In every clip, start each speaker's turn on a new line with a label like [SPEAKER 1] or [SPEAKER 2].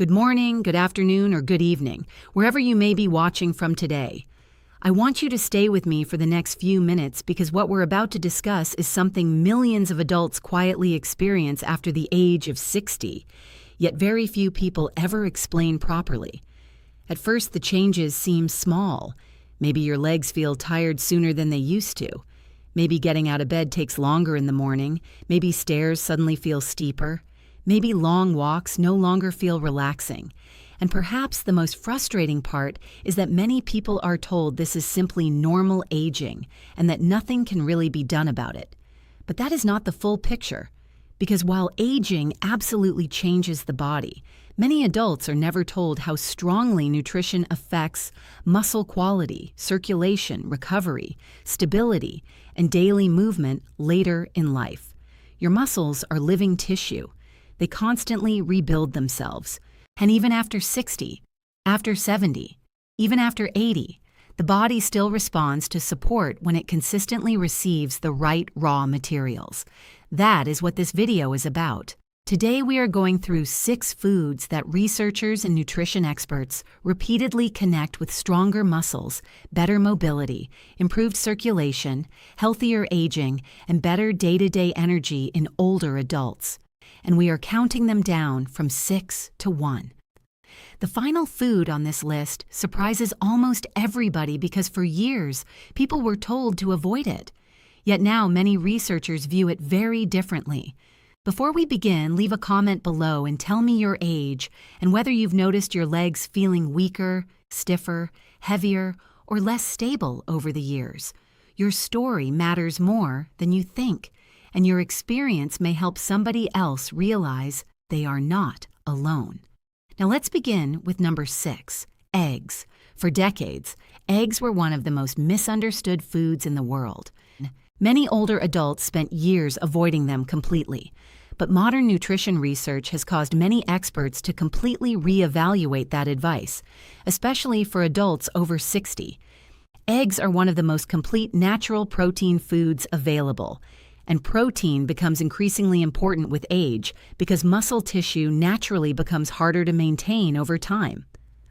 [SPEAKER 1] Good morning, good afternoon, or good evening, wherever you may be watching from today. I want you to stay with me for the next few minutes because what we're about to discuss is something millions of adults quietly experience after the age of 60, yet very few people ever explain properly. At first, the changes seem small. Maybe your legs feel tired sooner than they used to. Maybe getting out of bed takes longer in the morning. Maybe stairs suddenly feel steeper. Maybe long walks no longer feel relaxing. And perhaps the most frustrating part is that many people are told this is simply normal aging and that nothing can really be done about it. But that is not the full picture. Because while aging absolutely changes the body, many adults are never told how strongly nutrition affects muscle quality, circulation, recovery, stability, and daily movement later in life. Your muscles are living tissue. They constantly rebuild themselves. And even after 60, after 70, even after 80, the body still responds to support when it consistently receives the right raw materials. That is what this video is about. Today we are going through 6 foods that researchers and nutrition experts repeatedly connect with stronger muscles, better mobility, improved circulation, healthier aging, and better day-to-day energy in older adults. And we are counting them down from 6 to 1. The final food on this list surprises almost everybody because for years, people were told to avoid it. Yet now many researchers view it very differently. Before we begin, leave a comment below and tell me your age and whether you've noticed your legs feeling weaker, stiffer, heavier, or less stable over the years. Your story matters more than you think, and your experience may help somebody else realize they are not alone. Now let's begin with number 6, eggs. For decades, eggs were one of the most misunderstood foods in the world. Many older adults spent years avoiding them completely, but modern nutrition research has caused many experts to completely reevaluate that advice, especially for adults over 60. Eggs are one of the most complete natural protein foods available, and protein becomes increasingly important with age because muscle tissue naturally becomes harder to maintain over time.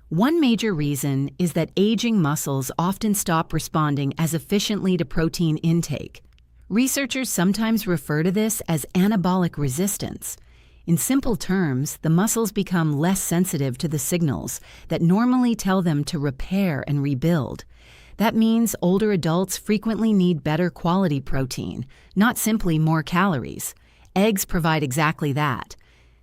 [SPEAKER 1] One major reason is that aging muscles often stop responding as efficiently to protein intake. Researchers sometimes refer to this as anabolic resistance. In simple terms, the muscles become less sensitive to the signals that normally tell them to repair and rebuild. That means older adults frequently need better quality protein, not simply more calories. Eggs provide exactly that.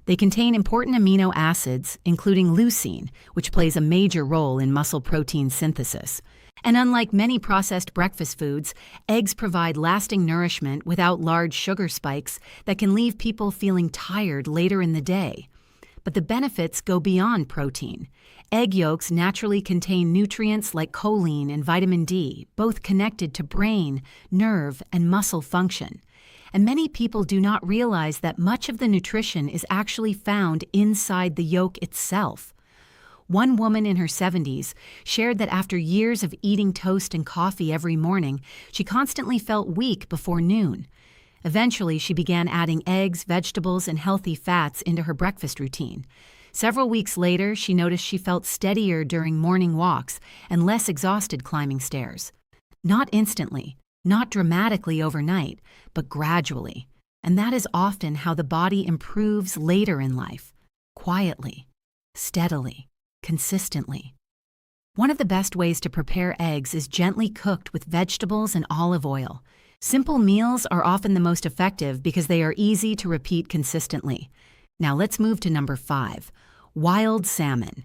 [SPEAKER 1] They contain important amino acids, including leucine, which plays a major role in muscle protein synthesis. And unlike many processed breakfast foods, eggs provide lasting nourishment without large sugar spikes that can leave people feeling tired later in the day. But the benefits go beyond protein. Egg yolks naturally contain nutrients like choline and vitamin D, both connected to brain, nerve, and muscle function. And many people do not realize that much of the nutrition is actually found inside the yolk itself. One woman in her 70s shared that after years of eating toast and coffee every morning, she constantly felt weak before noon. Eventually, she began adding eggs, vegetables, and healthy fats into her breakfast routine. Several weeks later, she noticed she felt steadier during morning walks and less exhausted climbing stairs. Not instantly, not dramatically overnight, but gradually. And that is often how the body improves later in life, quietly, steadily, consistently. One of the best ways to prepare eggs is gently cooked with vegetables and olive oil. Simple meals are often the most effective because they are easy to repeat consistently. Now let's move to number 5, wild salmon.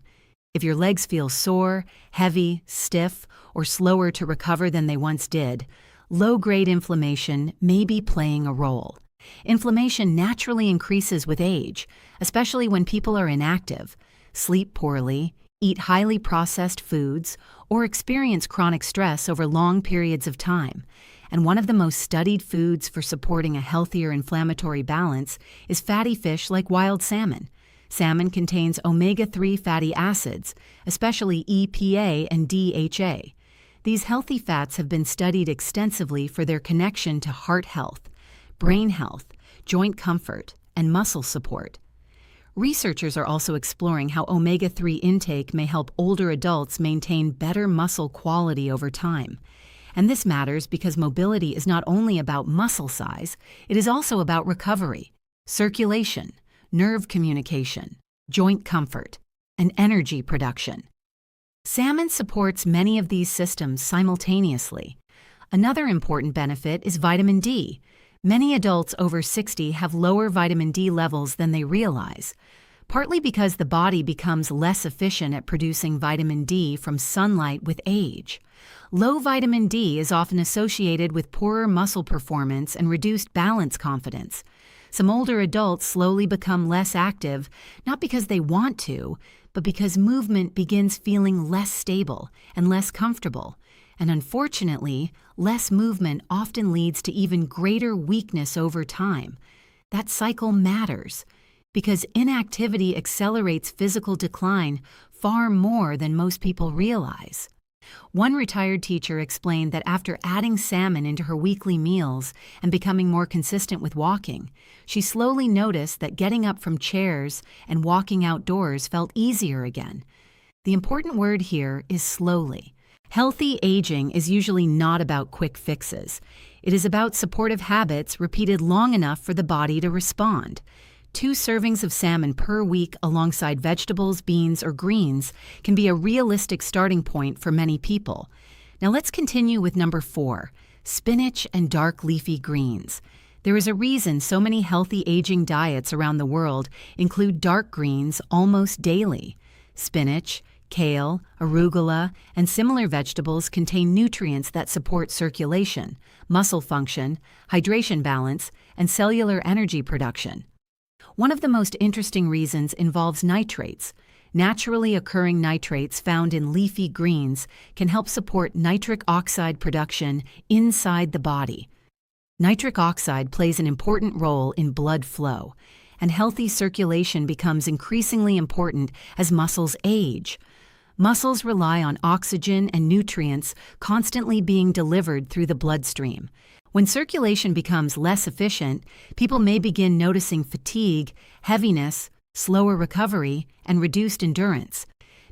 [SPEAKER 1] If your legs feel sore, heavy, stiff, or slower to recover than they once did, low-grade inflammation may be playing a role. Inflammation naturally increases with age, especially when people are inactive, sleep poorly, eat highly processed foods, or experience chronic stress over long periods of time. And one of the most studied foods for supporting a healthier inflammatory balance is fatty fish like wild salmon. Salmon contains omega-3 fatty acids, especially EPA and DHA. These healthy fats have been studied extensively for their connection to heart health, brain health, joint comfort, and muscle support. Researchers are also exploring how omega-3 intake may help older adults maintain better muscle quality over time. And this matters because mobility is not only about muscle size, it is also about recovery, circulation, nerve communication, joint comfort, and energy production. Salmon supports many of these systems simultaneously. Another important benefit is vitamin D. Many adults over 60 have lower vitamin D levels than they realize, partly because the body becomes less efficient at producing vitamin D from sunlight with age. Low vitamin D is often associated with poorer muscle performance and reduced balance confidence. Some older adults slowly become less active, not because they want to, but because movement begins feeling less stable and less comfortable. And unfortunately, less movement often leads to even greater weakness over time. That cycle matters because inactivity accelerates physical decline far more than most people realize. One retired teacher explained that after adding salmon into her weekly meals and becoming more consistent with walking, she slowly noticed that getting up from chairs and walking outdoors felt easier again. The important word here is slowly. Healthy aging is usually not about quick fixes. It is about supportive habits repeated long enough for the body to respond. 2 servings of salmon per week alongside vegetables, beans, or greens can be a realistic starting point for many people. Now let's continue with number 4, spinach and dark leafy greens. There is a reason so many healthy aging diets around the world include dark greens almost daily. Spinach, kale, arugula, and similar vegetables contain nutrients that support circulation, muscle function, hydration balance, and cellular energy production. One of the most interesting reasons involves nitrates. Naturally occurring nitrates found in leafy greens can help support nitric oxide production inside the body. Nitric oxide plays an important role in blood flow, and healthy circulation becomes increasingly important as muscles age. Muscles rely on oxygen and nutrients constantly being delivered through the bloodstream. When circulation becomes less efficient, people may begin noticing fatigue, heaviness, slower recovery, and reduced endurance.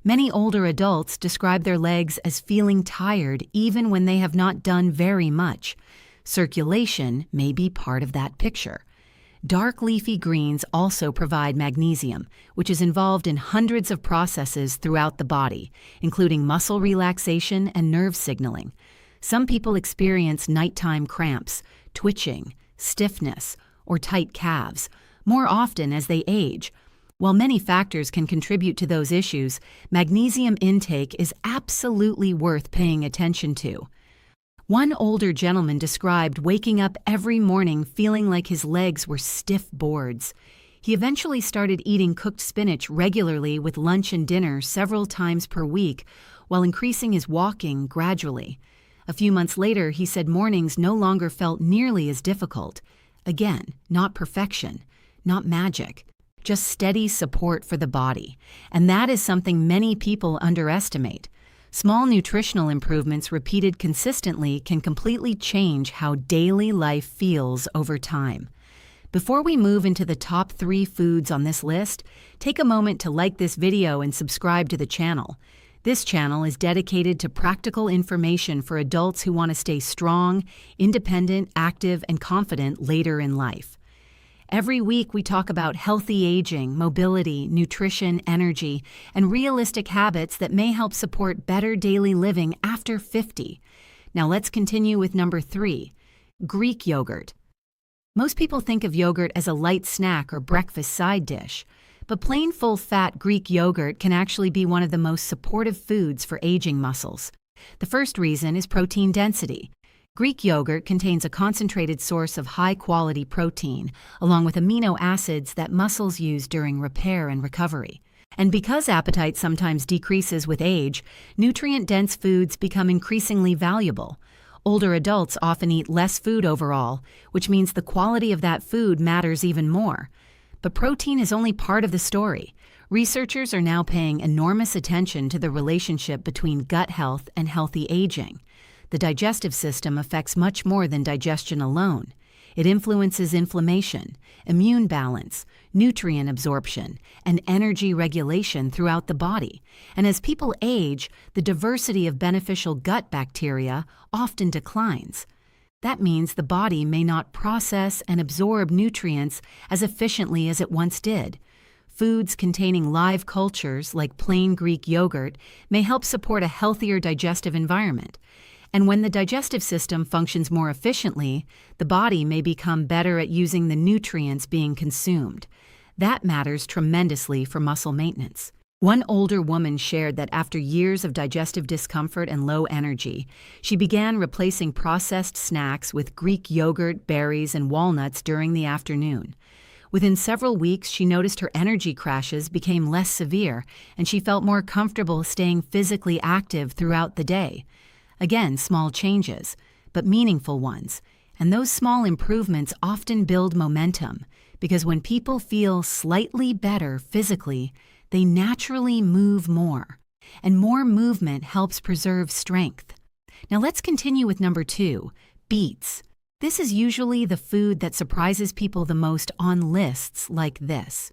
[SPEAKER 1] Many older adults describe their legs as feeling tired even when they have not done very much. Circulation may be part of that picture. Dark leafy greens also provide magnesium, which is involved in hundreds of processes throughout the body, including muscle relaxation and nerve signaling. Some people experience nighttime cramps, twitching, stiffness, or tight calves more often as they age. While many factors can contribute to those issues, magnesium intake is absolutely worth paying attention to. One older gentleman described waking up every morning feeling like his legs were stiff boards. He eventually started eating cooked spinach regularly with lunch and dinner several times per week, while increasing his walking gradually. A few months later, he said mornings no longer felt nearly as difficult. Again, not perfection, not magic, just steady support for the body. And that is something many people underestimate. Small nutritional improvements repeated consistently can completely change how daily life feels over time. Before we move into the top 3 foods on this list, take a moment to like this video and subscribe to the channel. This channel is dedicated to practical information for adults who want to stay strong, independent, active, and confident later in life. Every week we talk about healthy aging, mobility, nutrition, energy, and realistic habits that may help support better daily living after 50. Now let's continue with number 3, Greek yogurt. Most people think of yogurt as a light snack or breakfast side dish, but plain full-fat Greek yogurt can actually be one of the most supportive foods for aging muscles. The first reason is protein density. Greek yogurt contains a concentrated source of high-quality protein, along with amino acids that muscles use during repair and recovery. And because appetite sometimes decreases with age, nutrient-dense foods become increasingly valuable. Older adults often eat less food overall, which means the quality of that food matters even more. But protein is only part of the story. Researchers are now paying enormous attention to the relationship between gut health and healthy aging. The digestive system affects much more than digestion alone. It influences inflammation, immune balance, nutrient absorption, and energy regulation throughout the body. And as people age, the diversity of beneficial gut bacteria often declines. That means the body may not process and absorb nutrients as efficiently as it once did. Foods containing live cultures, like plain Greek yogurt, may help support a healthier digestive environment. And when the digestive system functions more efficiently, the body may become better at using the nutrients being consumed. That matters tremendously for muscle maintenance. One older woman shared that after years of digestive discomfort and low energy, she began replacing processed snacks with Greek yogurt, berries, and walnuts during the afternoon. Within several weeks, she noticed her energy crashes became less severe, and she felt more comfortable staying physically active throughout the day. Again, small changes, but meaningful ones. And those small improvements often build momentum, because when people feel slightly better physically, they naturally move more. And more movement helps preserve strength. Now let's continue with number 2, beets. This is usually the food that surprises people the most on lists like this.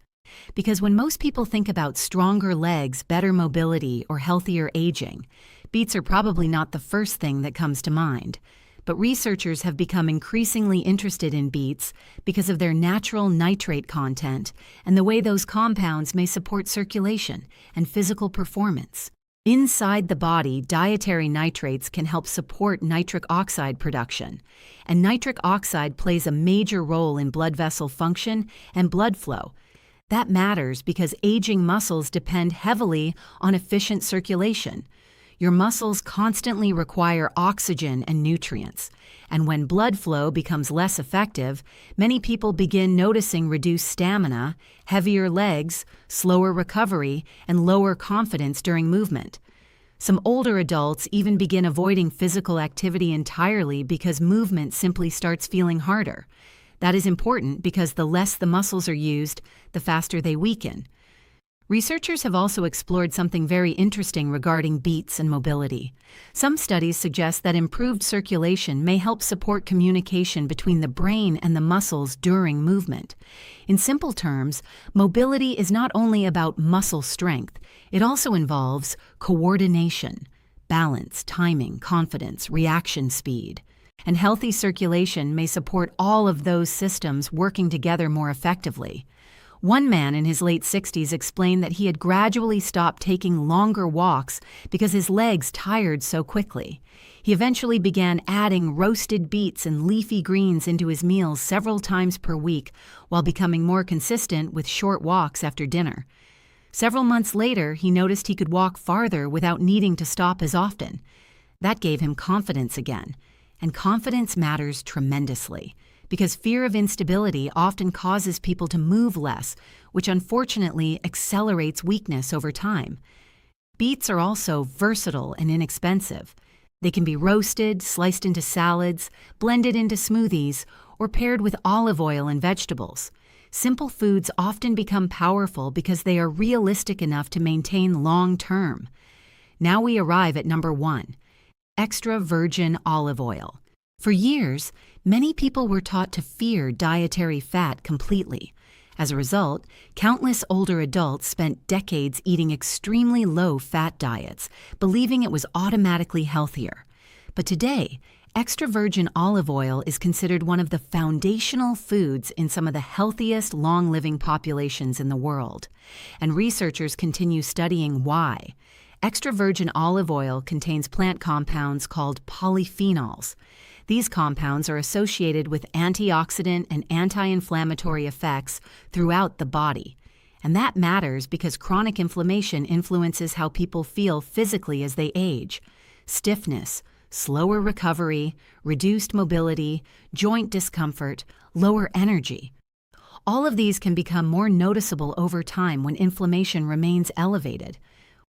[SPEAKER 1] Because when most people think about stronger legs, better mobility, or healthier aging, beets are probably not the first thing that comes to mind. But researchers have become increasingly interested in beets because of their natural nitrate content and the way those compounds may support circulation and physical performance. Inside the body, dietary nitrates can help support nitric oxide production, and nitric oxide plays a major role in blood vessel function and blood flow. That matters because aging muscles depend heavily on efficient circulation. Your muscles constantly require oxygen and nutrients, and when blood flow becomes less effective, many people begin noticing reduced stamina, heavier legs, slower recovery, and lower confidence during movement. Some older adults even begin avoiding physical activity entirely because movement simply starts feeling harder. That is important because the less the muscles are used, the faster they weaken. Researchers have also explored something very interesting regarding beets and mobility. Some studies suggest that improved circulation may help support communication between the brain and the muscles during movement. In simple terms, mobility is not only about muscle strength, it also involves coordination, balance, timing, confidence, reaction speed. And healthy circulation may support all of those systems working together more effectively. One man in his late 60s explained that he had gradually stopped taking longer walks because his legs tired so quickly. He eventually began adding roasted beets and leafy greens into his meals several times per week while becoming more consistent with short walks after dinner. Several months later, he noticed he could walk farther without needing to stop as often. That gave him confidence again. And confidence matters tremendously, because fear of instability often causes people to move less, which unfortunately accelerates weakness over time. Beets are also versatile and inexpensive. They can be roasted, sliced into salads, blended into smoothies, or paired with olive oil and vegetables. Simple foods often become powerful because they are realistic enough to maintain long term. Now we arrive at number 1, extra virgin olive oil. For years, many people were taught to fear dietary fat completely. As a result, countless older adults spent decades eating extremely low-fat diets, believing it was automatically healthier. But today, extra virgin olive oil is considered one of the foundational foods in some of the healthiest long-living populations in the world. And researchers continue studying why. Extra virgin olive oil contains plant compounds called polyphenols. These compounds are associated with antioxidant and anti-inflammatory effects throughout the body. And that matters because chronic inflammation influences how people feel physically as they age. Stiffness, slower recovery, reduced mobility, joint discomfort, lower energy. All of these can become more noticeable over time when inflammation remains elevated.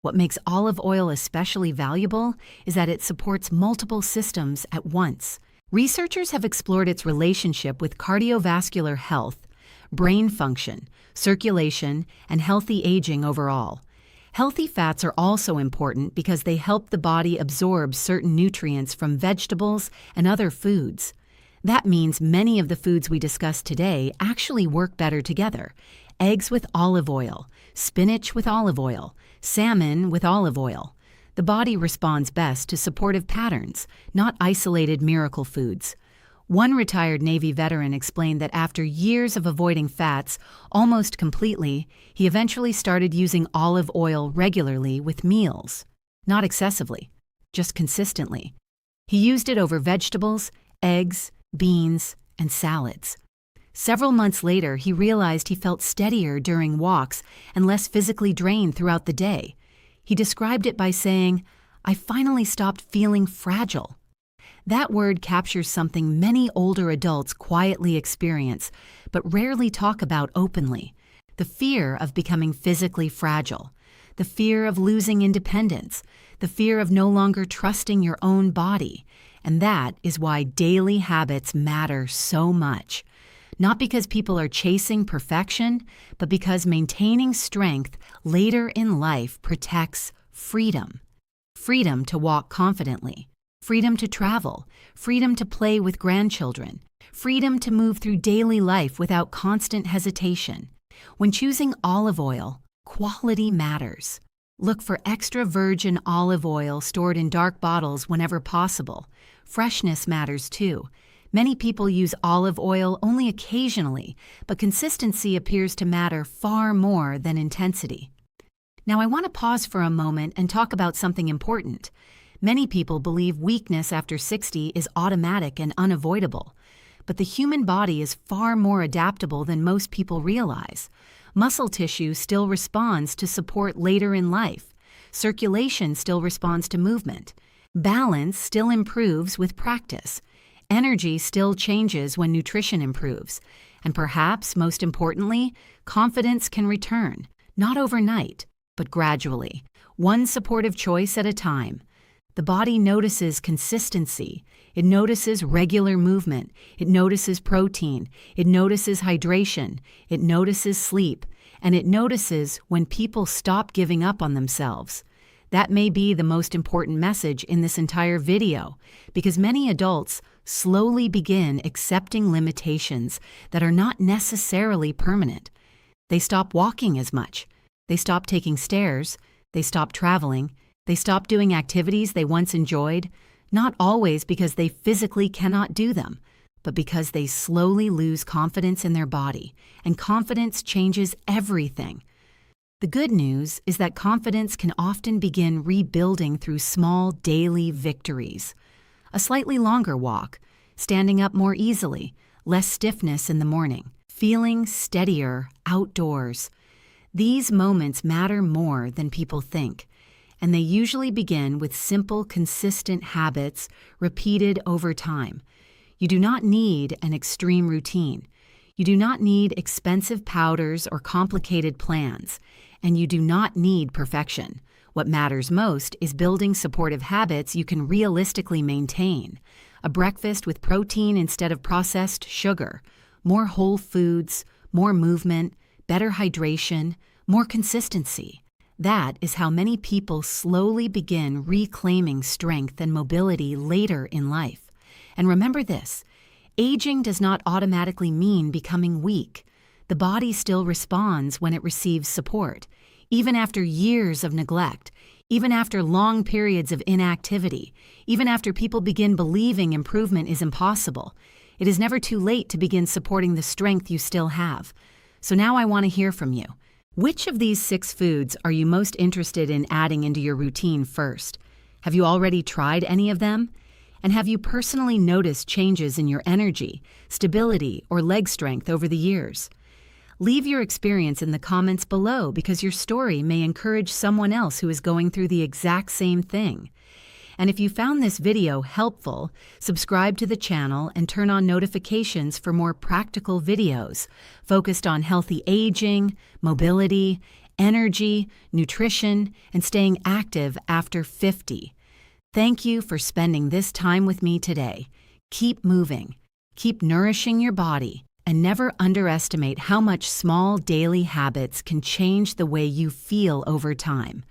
[SPEAKER 1] What makes olive oil especially valuable is that it supports multiple systems at once. Researchers have explored its relationship with cardiovascular health, brain function, circulation, and healthy aging overall. Healthy fats are also important because they help the body absorb certain nutrients from vegetables and other foods. That means many of the foods we discuss today actually work better together. Eggs with olive oil, spinach with olive oil, salmon with olive oil. The body responds best to supportive patterns, not isolated miracle foods. One retired Navy veteran explained that after years of avoiding fats almost completely, he eventually started using olive oil regularly with meals. Not excessively, just consistently. He used it over vegetables, eggs, beans, and salads. Several months later, he realized he felt steadier during walks and less physically drained throughout the day. He described it by saying, "I finally stopped feeling fragile." That word captures something many older adults quietly experience, but rarely talk about openly: the fear of becoming physically fragile, the fear of losing independence, the fear of no longer trusting your own body. And that is why daily habits matter so much. Not because people are chasing perfection, but because maintaining strength later in life protects freedom. Freedom to walk confidently, freedom to travel, freedom to play with grandchildren, freedom to move through daily life without constant hesitation. When choosing olive oil, quality matters. Look for extra virgin olive oil stored in dark bottles whenever possible. Freshness matters too. Many people use olive oil only occasionally, but consistency appears to matter far more than intensity. Now I want to pause for a moment and talk about something important. Many people believe weakness after 60 is automatic and unavoidable, but the human body is far more adaptable than most people realize. Muscle tissue still responds to support later in life. Circulation still responds to movement. Balance still improves with practice. Energy still changes when nutrition improves. And perhaps, most importantly, confidence can return, not overnight, but gradually, one supportive choice at a time. The body notices consistency. It notices regular movement. It notices protein. It notices hydration. It notices sleep. And it notices when people stop giving up on themselves. That may be the most important message in this entire video, because many adults slowly begin accepting limitations that are not necessarily permanent. They stop walking as much. They stop taking stairs. They stop traveling. They stop doing activities they once enjoyed, not always because they physically cannot do them, but because they slowly lose confidence in their body, and confidence changes everything. The good news is that confidence can often begin rebuilding through small daily victories. A slightly longer walk, standing up more easily, less stiffness in the morning, feeling steadier outdoors. These moments matter more than people think, and they usually begin with simple, consistent habits repeated over time. You do not need an extreme routine. You do not need expensive powders or complicated plans, and you do not need perfection. What matters most is building supportive habits you can realistically maintain. A breakfast with protein instead of processed sugar, more whole foods, more movement, better hydration, more consistency. That is how many people slowly begin reclaiming strength and mobility later in life. And remember this, aging does not automatically mean becoming weak. The body still responds when it receives support, even after years of neglect, even after long periods of inactivity, even after people begin believing improvement is impossible. It is never too late to begin supporting the strength you still have. So now I want to hear from you. Which of these 6 foods are you most interested in adding into your routine first? Have you already tried any of them? And have you personally noticed changes in your energy, stability, or leg strength over the years? Leave your experience in the comments below because your story may encourage someone else who is going through the exact same thing. And if you found this video helpful, subscribe to the channel and turn on notifications for more practical videos focused on healthy aging, mobility, energy, nutrition, and staying active after 50. Thank you for spending this time with me today. Keep moving, keep nourishing your body, and never underestimate how much small daily habits can change the way you feel over time.